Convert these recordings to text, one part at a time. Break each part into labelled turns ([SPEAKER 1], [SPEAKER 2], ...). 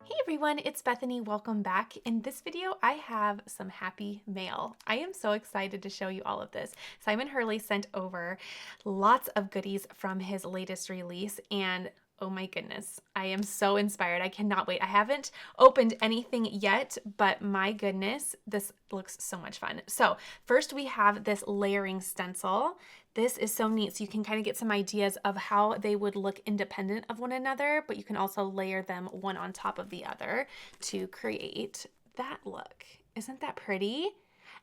[SPEAKER 1] Hey everyone, it's Bethany. Welcome back. In this video, I have some happy mail. I am so excited to show you all of this. Simon Hurley sent over lots of goodies from his latest release, and oh my goodness, I am so inspired. I cannot wait. I haven't opened anything yet, but my goodness, this looks so much fun. So first we have this layering stencil. This is so neat. So you can kind of get some ideas of how they would look independent of one another, but you can also layer them one on top of the other to create that look. Isn't that pretty?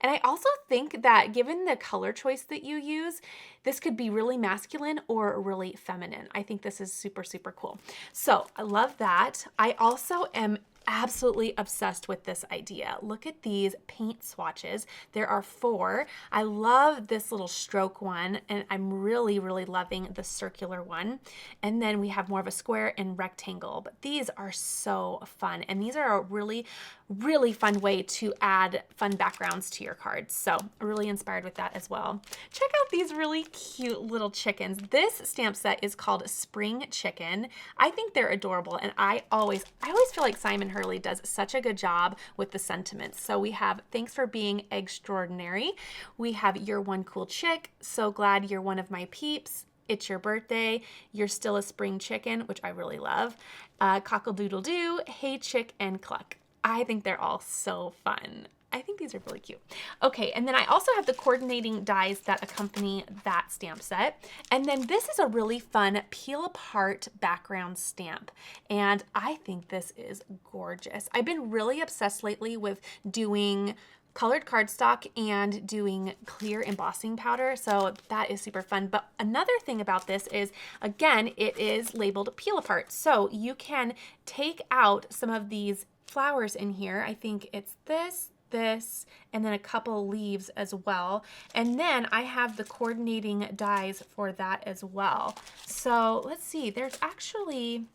[SPEAKER 1] And I also think that given the color choice that you use, this could be really masculine or really feminine. I think this is super, super cool. So I love that. I also am absolutely obsessed with this idea. Look at these paint swatches. There are 4. I love this little stroke one, and I'm really, really loving the circular one. And then we have more of a square and rectangle, but these are so fun. And these are a really, really fun way to add fun backgrounds to your cards. So really inspired with that as well. Check out these really cute little chickens. This stamp set is called Spring Chicken. I think they're adorable, and I always feel like Simon Hurley does such a good job with the sentiments. So we have thanks for being extraordinary. We have you're one cool chick. So glad you're one of my peeps. It's your birthday. You're still a spring chicken, which I really love. Cockle-doodle-doo, hey chick and cluck. I think they're all so fun. I think these are really cute. Okay, and then I also have the coordinating dies that accompany that stamp set. And then this is a really fun peel apart background stamp. And I think this is gorgeous. I've been really obsessed lately with doing colored cardstock and doing clear embossing powder. So that is super fun. But another thing about this is, again, it is labeled peel apart. So you can take out some of these flowers in here. I think it's this, and then a couple leaves as well. And then I have the coordinating dies for that as well. So let's see, there's actually,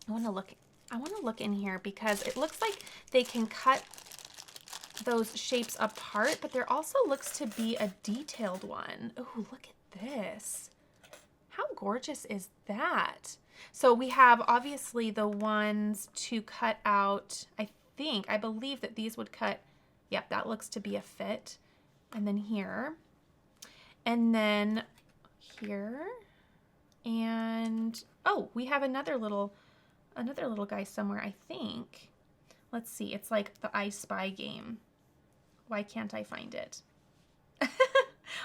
[SPEAKER 1] I want to look in here because it looks like they can cut those shapes apart, but there also looks to be a detailed one. Oh, look at this. How gorgeous is that? So we have obviously the ones to cut out. I believe that these would cut. Yep, that looks to be a fit. And then here. And then here. And oh, we have another little guy somewhere, I think. Let's see. It's like the I Spy game. Why can't I find it?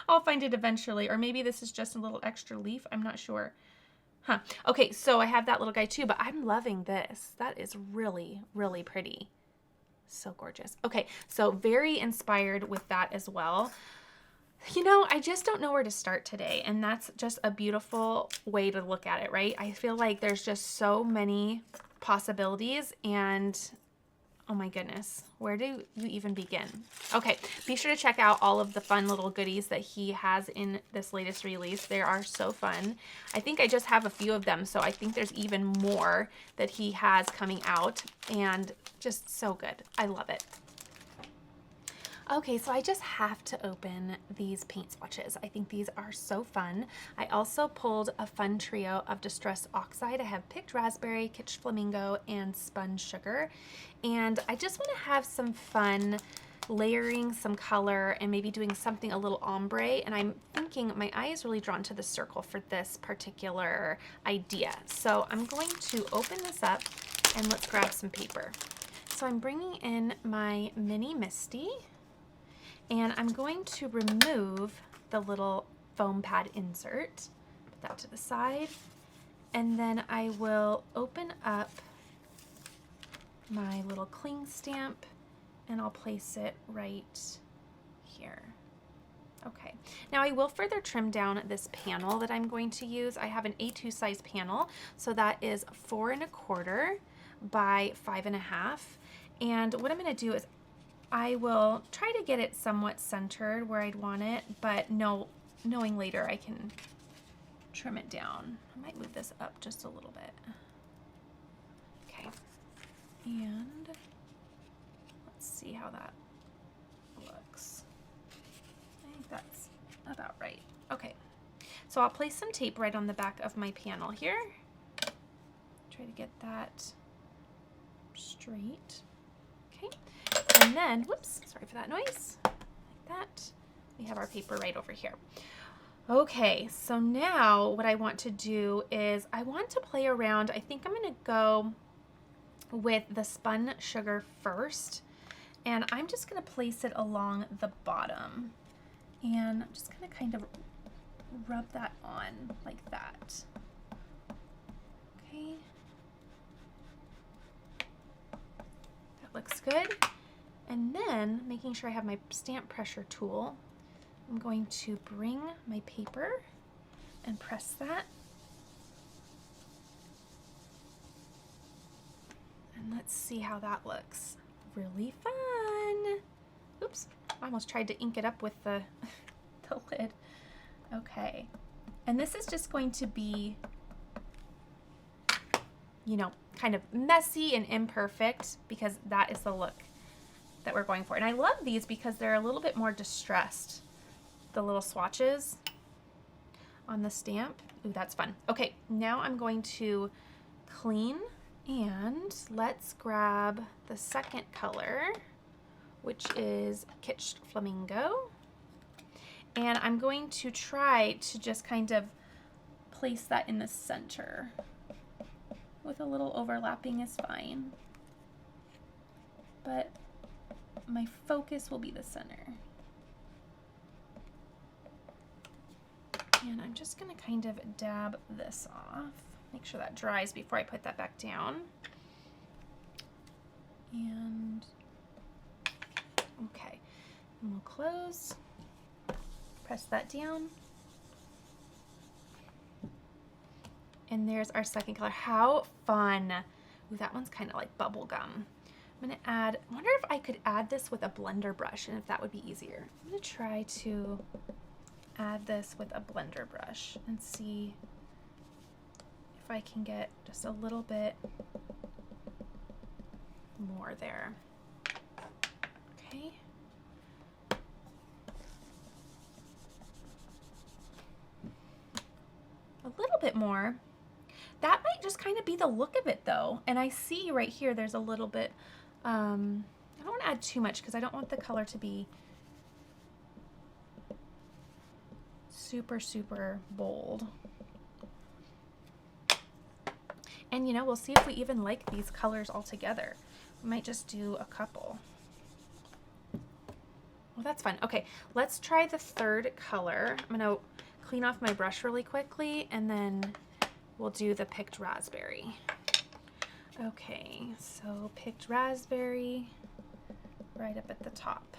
[SPEAKER 1] I'll find it eventually. Or maybe this is just a little extra leaf. I'm not sure. Huh. Okay, so I have that little guy too, but I'm loving this. That is really, really pretty. So gorgeous. Okay, so very inspired with that as well. You know, I just don't know where to start today, and that's just a beautiful way to look at it, right? I feel like there's just so many possibilities, and oh my goodness, where do you even begin? Okay, be sure to check out all of the fun little goodies that he has in this latest release. They are so fun. I think I just have a few of them, so I think there's even more that he has coming out, and just so good. I love it. Okay, so I just have to open these paint swatches. I think these are so fun. I also pulled a fun trio of Distress Oxide. I have Picked Raspberry, Kitsch Flamingo, and Spun Sugar. And I just want to have some fun layering some color and maybe doing something a little ombre. And I'm thinking my eye is really drawn to the circle for this particular idea. So I'm going to open this up and let's grab some paper. So I'm bringing in my mini Misty. And I'm going to remove the little foam pad insert, put that to the side, and then I will open up my little cling stamp and I'll place it right here. Okay, now I will further trim down this panel that I'm going to use. I have an A2 size panel, so that is 4 1/4 by 5 1/2. And what I'm going to do is I will try to get it somewhat centered where I'd want it, but knowing later I can trim it down. I might move this up just a little bit. Okay, and let's see how that looks. I think that's about right. Okay, So I'll place some tape right on the back of my panel here. Try to get that straight. Okay, and then, whoops, sorry for that noise, like that. We have our paper right over here. Okay, so now what I want to do is I want to play around. I think I'm gonna go with the spun sugar first, and I'm just gonna place it along the bottom. And I'm just gonna kind of rub that on like that. Okay. That looks good. And then, making sure I have my stamp pressure tool, I'm going to bring my paper and press that. And let's see how that looks. Really fun. Oops, I almost tried to ink it up with the, the lid. Okay, and this is just going to be, you know, kind of messy and imperfect because that is the look that we're going for. And I love these because they're a little bit more distressed. The little swatches on the stamp. Ooh, that's fun. Okay, now I'm going to clean, and let's grab the second color, which is Kitsch Flamingo. And I'm going to try to just kind of place that in the center. With a little overlapping is fine. But my focus will be the center. And I'm just gonna kind of dab this off. Make sure that dries before I put that back down. And, okay, and we'll close. Press that down. And there's our second color. How fun. Ooh, that one's kind of like bubble gum. I'm gonna add, I wonder if I could add this with a blender brush and if that would be easier. I'm gonna try to add this with a blender brush and see if I can get just a little bit more there. Okay. A little bit more. That might just kind of be the look of it though. And I see right here there's a little bit, I don't want to add too much because I don't want the color to be super, super bold. And you know, we'll see if we even like these colors all together. We might just do a couple. Well, that's fun. Okay, let's try the third color. I'm gonna clean off my brush really quickly and then we'll do the picked raspberry. Okay, so picked raspberry right up at the top.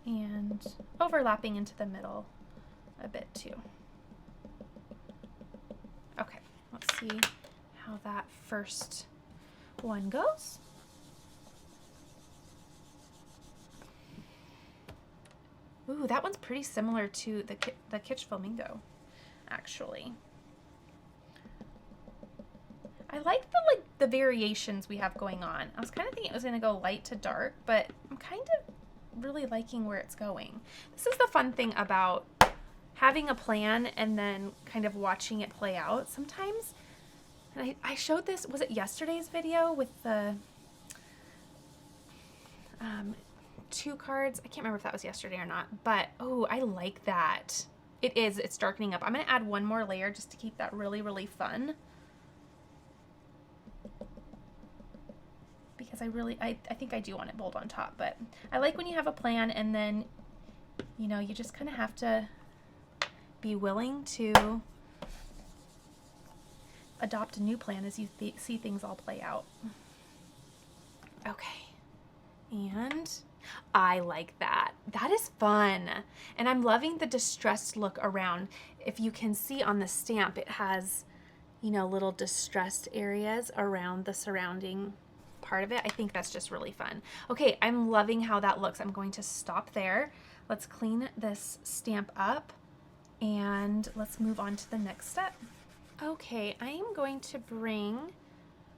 [SPEAKER 1] And overlapping into the middle a bit too. Okay, let's see how that first one goes. Ooh, that one's pretty similar to the Kitsch Flamingo, actually. I like the variations we have going on. I was kind of thinking it was going to go light to dark, but I'm kind of really liking where it's going. This is the fun thing about having a plan and then kind of watching it play out sometimes. And I showed this, was it yesterday's video with the 2 cards? I can't remember if that was yesterday or not, but oh, I like that. It is, it's darkening up. I'm going to add one more layer just to keep that really, really fun. Because I think I do want it bold on top, but I like when you have a plan and then, you know, you just kind of have to be willing to adopt a new plan as you see things all play out. Okay, and I like that. That is fun. And I'm loving the distressed look around. If you can see on the stamp, it has, you know, little distressed areas around the surrounding part of it. I think that's just really fun. Okay, I'm loving how that looks. I'm going to stop there. Let's clean this stamp up and let's move on to the next step. Okay, I am going to bring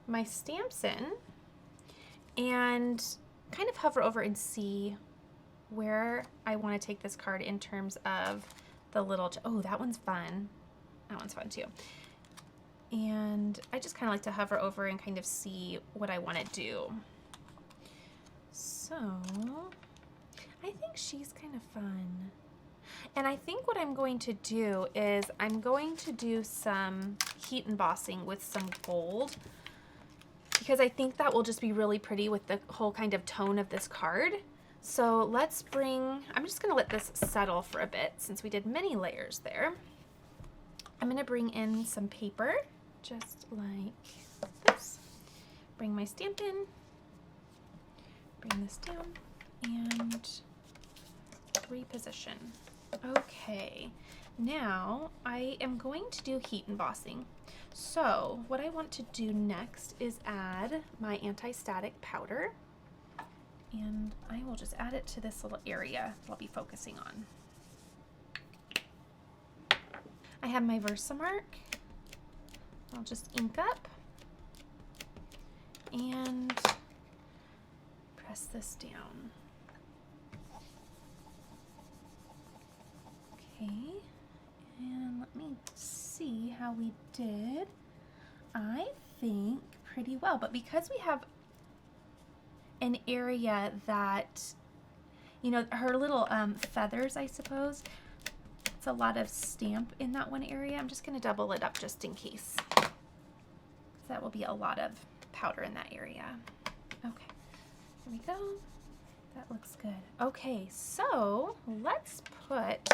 [SPEAKER 1] my stamps in and kind of hover over and see where I want to take this card in terms of the little, oh, that one's fun. That one's fun too. And I just kind of like to hover over and kind of see what I want to do. So I think she's kind of fun. And I think what I'm going to do is I'm going to do some heat embossing with some gold, because I think that will just be really pretty with the whole kind of tone of this card. So let's bring, I'm just gonna let this settle for a bit since we did many layers there. I'm gonna bring in some paper, just like this. Bring my stamp in, bring this down, and reposition. Okay, now I am going to do heat embossing. So what I want to do next is add my anti-static powder, and I will just add it to this little area that I'll be focusing on. I have my Versamark. I'll just ink up and press this down. Okay, and let me see how we did. I think pretty well, but because we have an area that, you know, her little feathers, I suppose, it's a lot of stamp in that one area. I'm just going to double it up just in case. That will be a lot of powder in that area. Okay, there we go. That looks good. Okay, so let's put,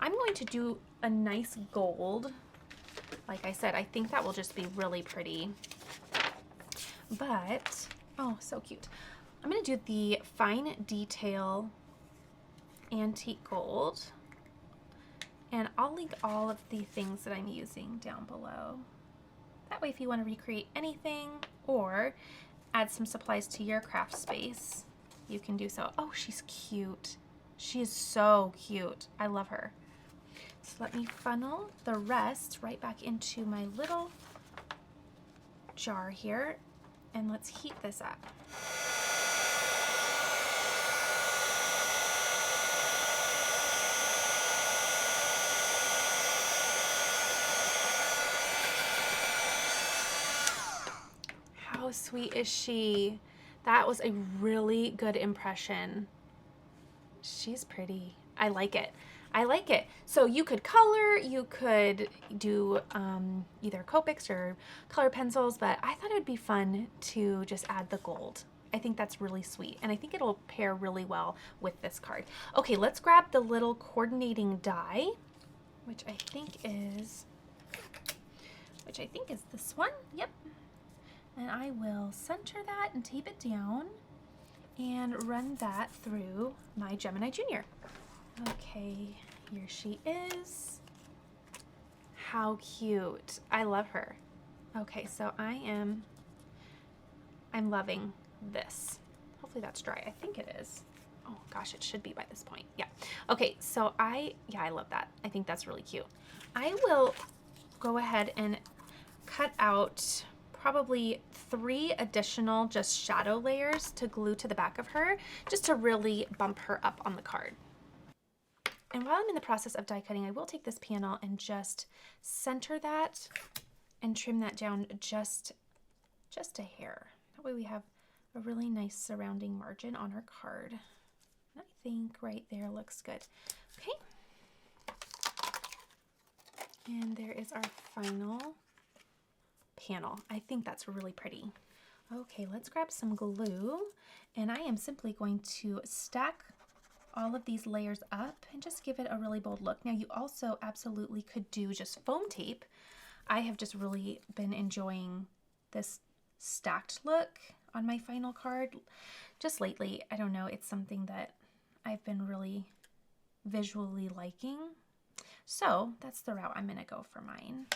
[SPEAKER 1] I'm going to do a nice gold. Like I said, I think that will just be really pretty. But, oh, so cute. I'm going to do the Fine Detail Antique Gold. And I'll link all of the things that I'm using down below. That way, if you want to recreate anything or add some supplies to your craft space, you can do so. Oh, she's cute. She is so cute. I love her. So let me funnel the rest right back into my little jar here, and let's heat this up. How sweet is she? That was a really good impression. She's pretty. I like it. I like it. So you could color, you could do either Copics or color pencils, but I thought it would be fun to just add the gold. I think that's really sweet, and I think it'll pair really well with this card. Okay, let's grab the little coordinating die, which I think is this one. Yep. And I will center that and tape it down and run that through my Gemini Junior. Okay, here she is. How cute. I love her. Okay, so I'm loving this. Hopefully that's dry. I think it is. Oh gosh, it should be by this point. Yeah. Okay, so I love that. I think that's really cute. I will go ahead and cut out probably 3 additional just shadow layers to glue to the back of her, just to really bump her up on the card. And while I'm in the process of die cutting, I will take this panel and just center that and trim that down just a hair. That way we have a really nice surrounding margin on our card. I think right there looks good. Okay. And there is our final panel. I think that's really pretty. Okay, let's grab some glue, and I am simply going to stack all of these layers up and just give it a really bold look. Now you also absolutely could do just foam tape. I have just really been enjoying this stacked look on my final card just lately. I don't know, it's something that I've been really visually liking. So that's the route I'm gonna go for mine.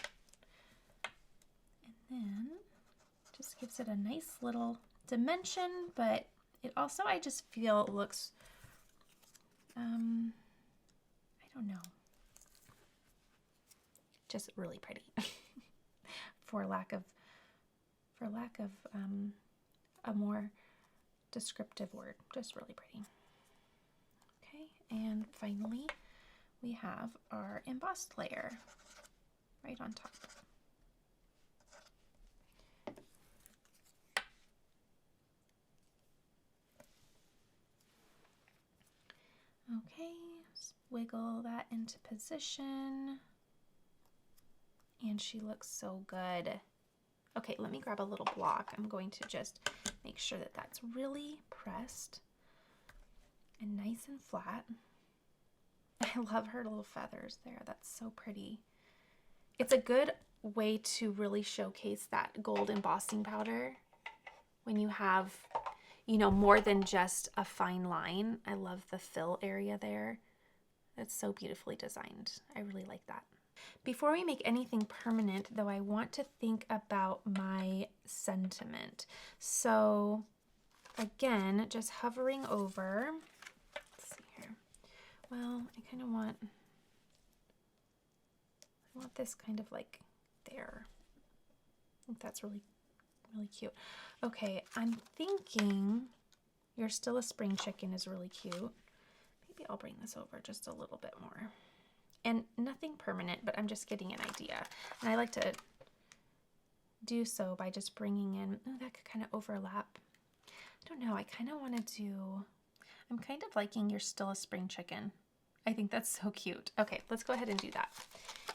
[SPEAKER 1] And then just gives it a nice little dimension, but it also, I just feel looks, I don't know, just really pretty for lack of a more descriptive word, just really pretty. Okay, and finally we have our embossed layer right on top. Okay, just wiggle that into position. And she looks so good. Okay, let me grab a little block. I'm going to just make sure that that's really pressed and nice and flat. I love her little feathers there. That's so pretty. It's a good way to really showcase that gold embossing powder when you have, you know, more than just a fine line. I love the fill area there. That's so beautifully designed. I really like that. Before we make anything permanent, though, I want to think about my sentiment. So again, just hovering over, let's see here. Well, I kind of want, this kind of like there. I think that's really, really cute. Okay, I'm thinking You're Still a Spring Chicken is really cute. Maybe I'll bring this over just a little bit more. And nothing permanent, but I'm just getting an idea. And I like to do so by just bringing in, oh, that could kind of overlap. I don't know, I kind of want to do, I'm kind of liking You're Still a Spring Chicken. I think that's so cute. Okay, let's go ahead and do that.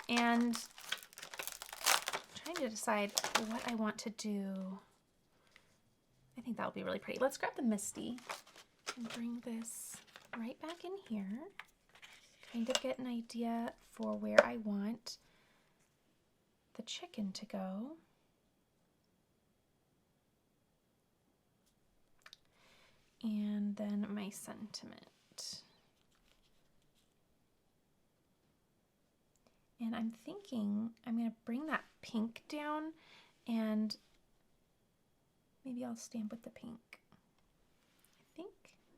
[SPEAKER 1] And I'm trying to decide what I want to do. I think that'll be really pretty. Let's grab the Misty and bring this right back in here. Kind of get an idea for where I want the chicken to go. And then my sentiment. And I'm thinking I'm going to bring that pink down, and maybe I'll stamp with the pink. I think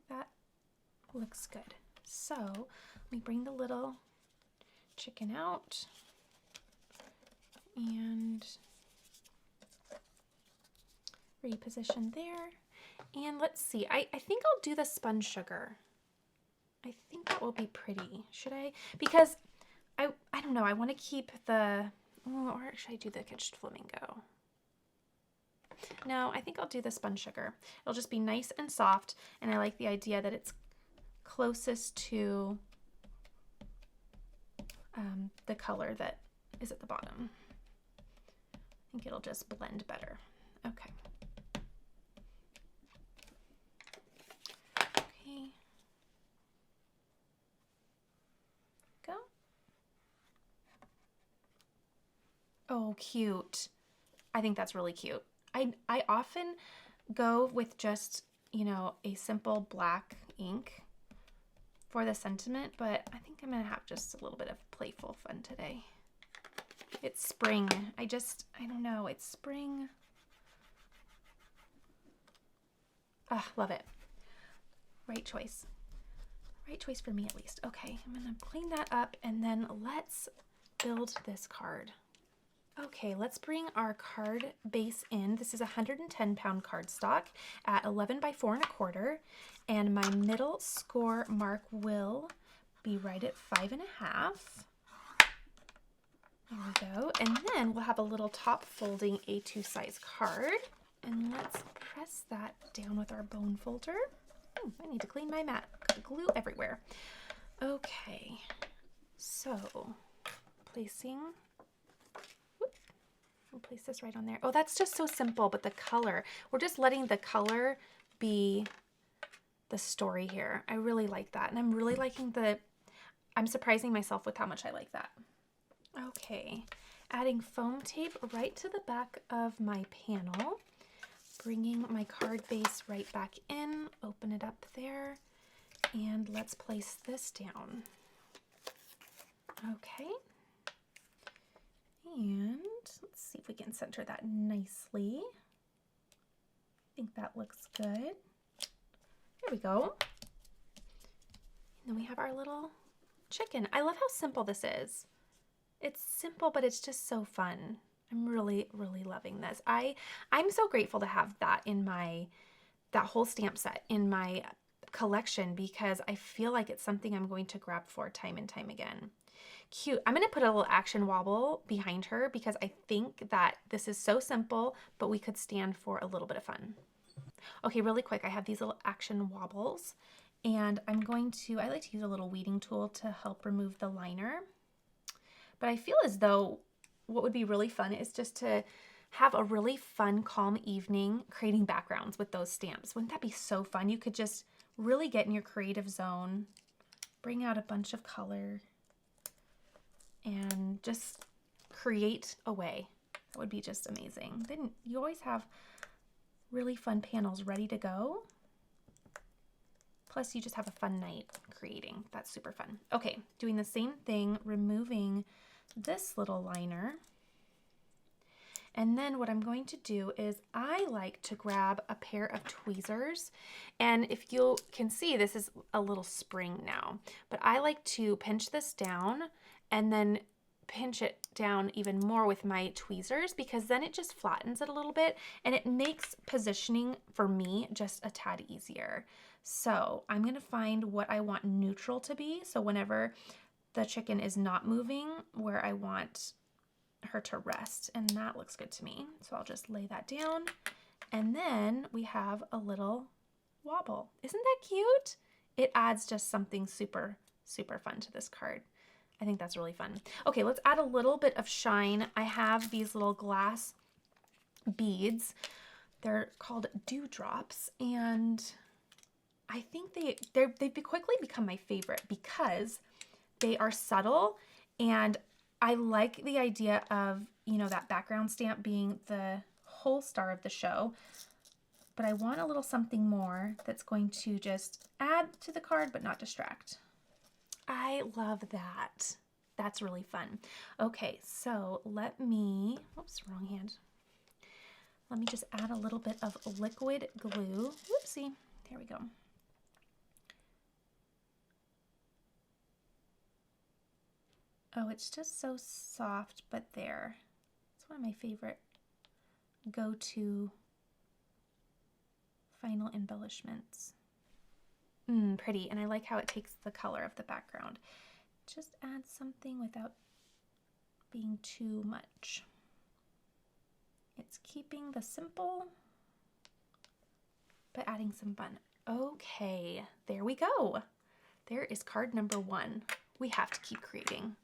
[SPEAKER 1] that looks good. So let me bring the little chicken out and reposition there. And let's see, I think I'll do the spun sugar. I think that will be pretty. Should I? Because I don't know, I want to keep the, or should I do the Kitsched Flamingo? No, I think I'll do the spun sugar. It'll just be nice and soft, and I like the idea that it's closest to the color that is at the bottom. I think it'll just blend better. Okay. Okay. Go. Oh, cute. I think that's really cute. I often go with just, you know, a simple black ink for the sentiment, but I think I'm going to have just a little bit of playful fun today. It's spring. I don't know. It's spring. Ah, love it. Right choice. Right choice for me at least. Okay, I'm going to clean that up, and then let's build this card. Okay, let's bring our card base in. This is a 110-pound cardstock at 11 by 4 1/4, and my middle score mark will be right at 5.5. There we go. And then we'll have a little top folding A2 size card, and let's press that down with our bone folder. Oh, I need to clean my mat. Got glue everywhere. Okay, so placing. We'll place this right on there. Oh, that's just so simple, but the color, we're just letting the color be the story here. I really like that. And I'm really liking I'm surprising myself with how much I like that. Okay, adding foam tape right to the back of my panel, bringing my card base right back in, open it up there, and let's place this down. Okay. And let's see if we can center that nicely. I think that looks good. There we go. And then we have our little chicken. I love how simple this is. It's simple, but it's just so fun. I'm really, really loving this. I'm so grateful to have that in that whole stamp set in my collection because I feel like it's something I'm going to grab for time and time again. Cute. I'm going to put a little action wobble behind her because I think that this is so simple, but we could stand for a little bit of fun. Okay, really quick, I have these little action wobbles, and I like to use a little weeding tool to help remove the liner. But I feel as though what would be really fun is just to have a really fun, calm evening creating backgrounds with those stamps. Wouldn't that be so fun? You could just really get in your creative zone, bring out a bunch of color, and just create away. That would be just amazing. Then you always have really fun panels ready to go. Plus you just have a fun night creating. That's super fun. Okay, doing the same thing, removing this little liner. And then what I'm going to do is I like to grab a pair of tweezers, and if you can see, this is a little spring now, but I like to pinch this down and then pinch it down even more with my tweezers, because then it just flattens it a little bit and it makes positioning for me just a tad easier. So I'm going to find what I want neutral to be. So whenever the chicken is not moving, where I want her to rest, and that looks good to me. So I'll just lay that down, and then we have a little wobble. Isn't that cute? It adds just something super, super fun to this card. I think that's really fun. Okay, let's add a little bit of shine. I have these little glass beads. They're called dewdrops, and I think they've quickly become my favorite because they are subtle, and I like the idea of, you know, that background stamp being the whole star of the show, but I want a little something more that's going to just add to the card but not distract. I love that. That's really fun. Okay, so let me, oops, wrong hand. Let me just add a little bit of liquid glue. Whoopsie, there we go. Oh, it's just so soft, but there. It's one of my favorite go-to final embellishments. Pretty, and I like how it takes the color of the background. Just add something without being too much. It's keeping the simple, but adding some fun. Okay, there we go. There is card number 1. We have to keep creating.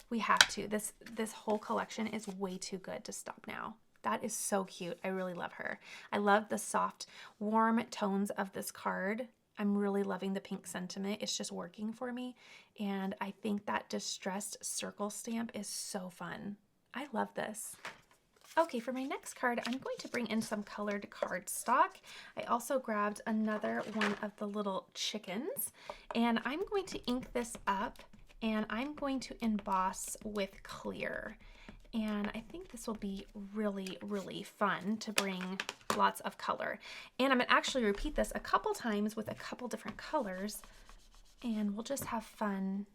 [SPEAKER 1] We have to. This whole collection is way too good to stop now. That is so cute. I really love her. I love the soft, warm tones of this card. I'm really loving the pink sentiment. It's just working for me. And I think that distressed circle stamp is so fun. I love this. Okay, for my next card, I'm going to bring in some colored cardstock. I also grabbed another one of the little chickens, and I'm going to ink this up, and I'm going to emboss with clear. And I think this will be really, really fun to bring lots of color. And I'm gonna actually repeat this a couple times with a couple different colors, and we'll just have fun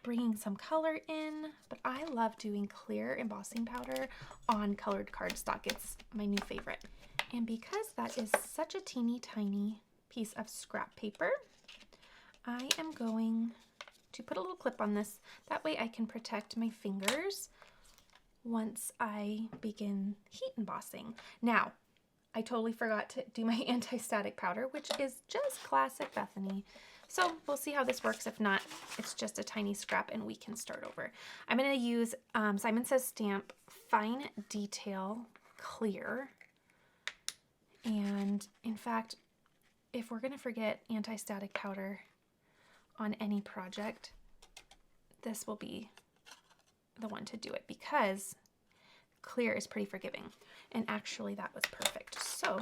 [SPEAKER 1] bringing some color in. But I love doing clear embossing powder on colored cardstock. It's my new favorite. And because that is such a teeny tiny piece of scrap paper, I am going to put a little clip on this. That way I can protect my fingers once I begin heat embossing. Now, I totally forgot to do my anti-static powder, which is just classic Bethany. So we'll see how this works. If not, it's just a tiny scrap and we can start over. I'm going to use Simon Says Stamp Fine Detail Clear. And in fact, if we're going to forget anti-static powder on any project, this will be the one to do it because clear is pretty forgiving. And actually that was perfect. So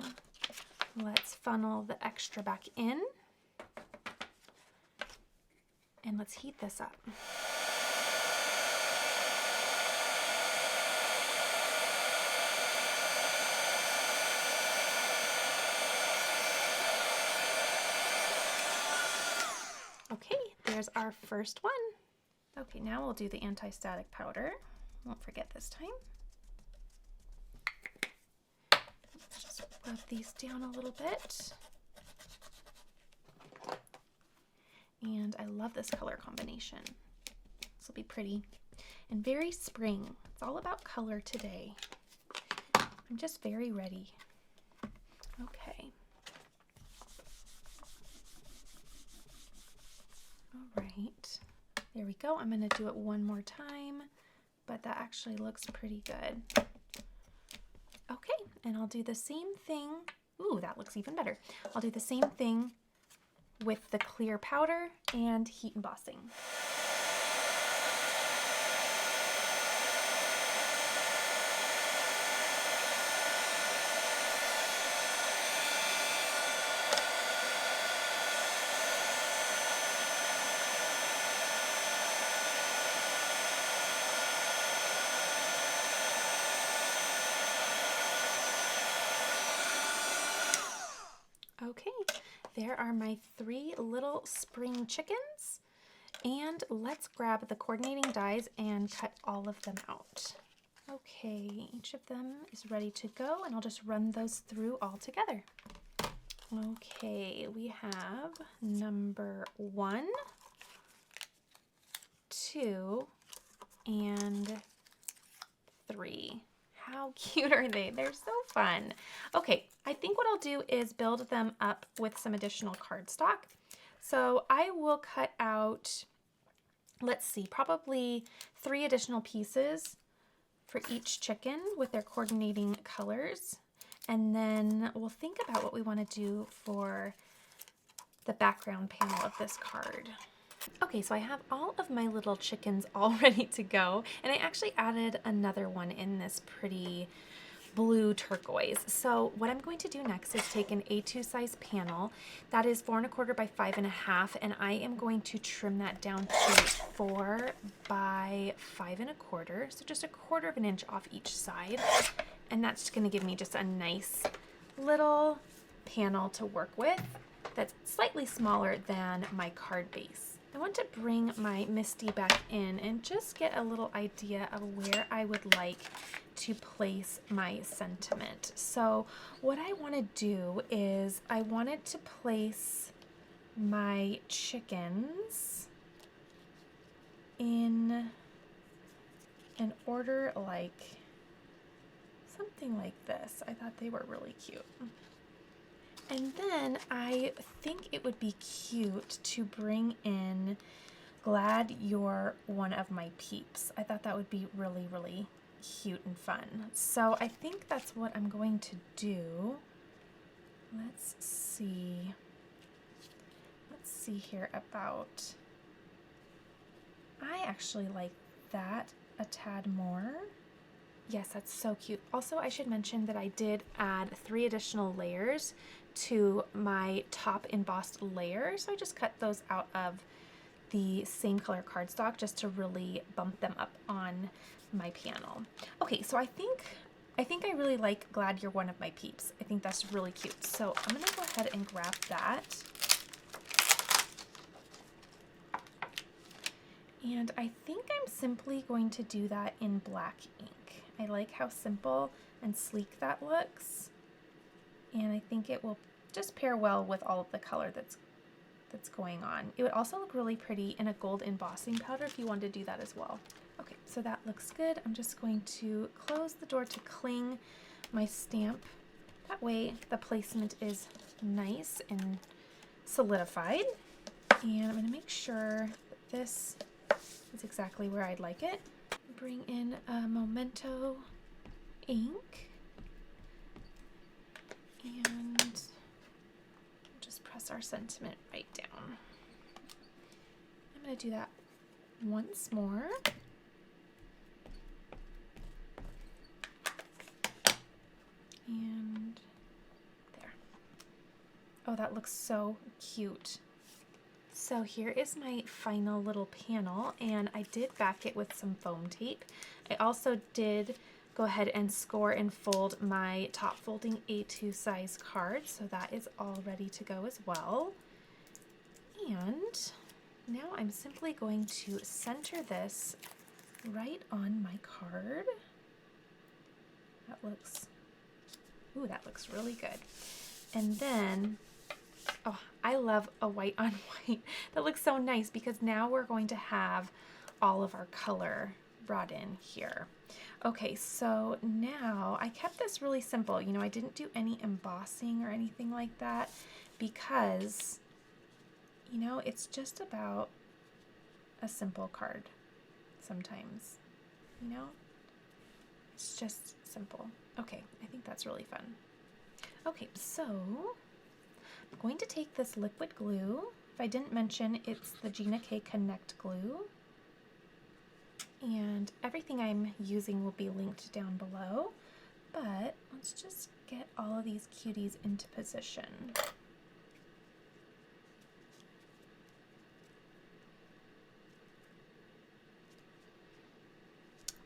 [SPEAKER 1] let's funnel the extra back in and let's heat this up. Okay, there's our first one. Okay, now we'll do the anti-static powder. Won't forget this time. Just rub these down a little bit. And I love this color combination. This will be pretty and very spring. It's all about color today. I'm just very ready. Okay. All right. There we go. I'm going to do it one more time, but that actually looks pretty good. Okay, and I'll do the same thing. Ooh, that looks even better. I'll do the same thing with the clear powder and heat embossing. Okay, there are my 3 little spring chickens, and let's grab the coordinating dies and cut all of them out. Okay, each of them is ready to go, and I'll just run those through all together. Okay, we have number 1, 2, and 3. How cute are they? They're so fun. Okay, I think what I'll do is build them up with some additional cardstock. So I will cut out, let's see, probably 3 additional pieces for each chicken with their coordinating colors. And then we'll think about what we want to do for the background panel of this card. Okay, so I have all of my little chickens all ready to go, and I actually added another one in this pretty blue turquoise. So what I'm going to do next is take an A2 size panel that is 4 1/4 by 5 1/2, and I am going to trim that down to 4 by 5 1/4, so just 1/4 of an inch off each side, and that's going to give me just a nice little panel to work with that's slightly smaller than my card base. I want to bring my Misty back in and just get a little idea of where I would like to place my sentiment. So what I want to do is I wanted to place my chickens in an order like something like this. I thought they were really cute. And then I think it would be cute to bring in Glad You're One of My Peeps. I thought that would be really, really cute and fun. So I think that's what I'm going to do. Let's see. Let's see here about, I actually like that a tad more. Yes, that's so cute. Also, I should mention that I did add 3 additional layers to my top embossed layer. So I just cut those out of the same color cardstock just to really bump them up on my panel. Okay, so I think I really like Glad You're One of My Peeps. I think that's really cute. So I'm gonna go ahead and grab that. And I think I'm simply going to do that in black ink. I like how simple and sleek that looks. And I think it will just pair well with all of the color that's going on. It would also look really pretty in a gold embossing powder if you wanted to do that as well. Okay, so that looks good. I'm just going to close the door to cling my stamp. That way the placement is nice and solidified. And I'm going to make sure that this is exactly where I'd like it. Bring in a Memento ink and just press our sentiment right down. I'm going to do that once more. And there. Oh, that looks so cute. So here is my final little panel, and I did back it with some foam tape. I also did go ahead and score and fold my top folding A2 size card, so that is all ready to go as well. And now I'm simply going to center this right on my card. That looks, ooh, that looks really good. And then Oh, I love a white on white. That looks so nice because now we're going to have all of our color brought in here. Okay, so now I kept this really simple. You know, I didn't do any embossing or anything like that because, you know, it's just about a simple card sometimes, you know? It's just simple. Okay, I think that's really fun. Okay, so I'm going to take this liquid glue. If I didn't mention, it's the Gina K Connect glue. And everything I'm using will be linked down below. But let's just get all of these cuties into position.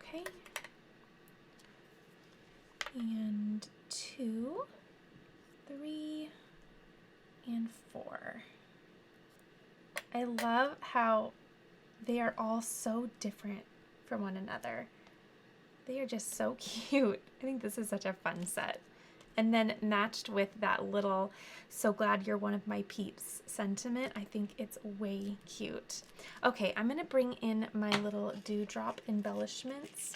[SPEAKER 1] Okay. And 2, 3, and 4. I love how they are all so different from one another. They are just so cute. I think this is such a fun set. And then matched with that little "so glad you're one of my peeps" sentiment, I think it's way cute. Okay, I'm gonna bring in my little dewdrop embellishments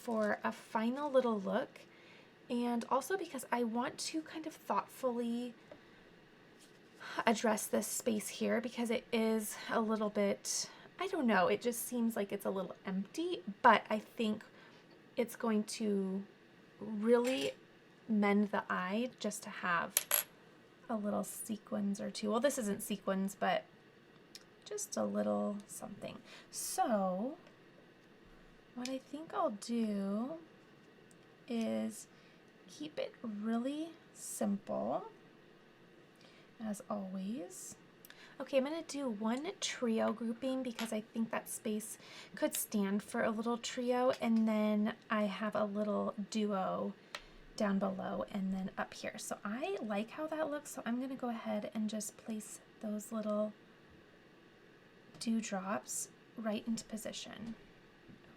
[SPEAKER 1] for a final little look, and also because I want to kind of thoughtfully address this space here because it is a little bit, I don't know, it just seems like it's a little empty, but I think it's going to really mend the eye just to have a little sequins or two. Well, this isn't sequins, but just a little something. So what I think I'll do is keep it really simple, as always. Okay, I'm going to do one trio grouping because I think that space could stand for a little trio, and then I have a little duo down below and then up here. So I like how that looks, so I'm going to go ahead and just place those little dewdrops right into position.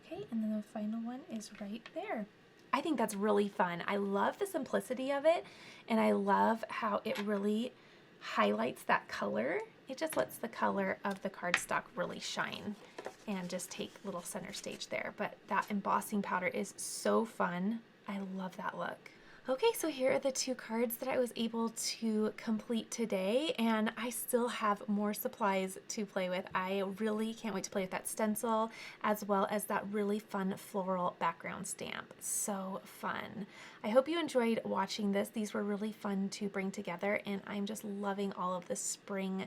[SPEAKER 1] Okay, and then the final one is right there. I think that's really fun. I love the simplicity of it, and I love how it really highlights that color. It just lets the color of the cardstock really shine and just take little center stage there. But that embossing powder is so fun. I love that look. Okay, so here are the 2 cards that I was able to complete today, and I still have more supplies to play with. I really can't wait to play with that stencil as well as that really fun floral background stamp. So fun. I hope you enjoyed watching this. These were really fun to bring together, and I'm just loving all of the spring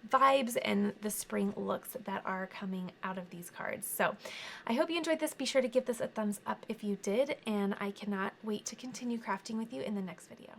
[SPEAKER 1] vibes and the spring looks that are coming out of these cards. So I hope you enjoyed this. Be sure to give this a thumbs up if you did, and I cannot wait to continue crafting with you in the next video.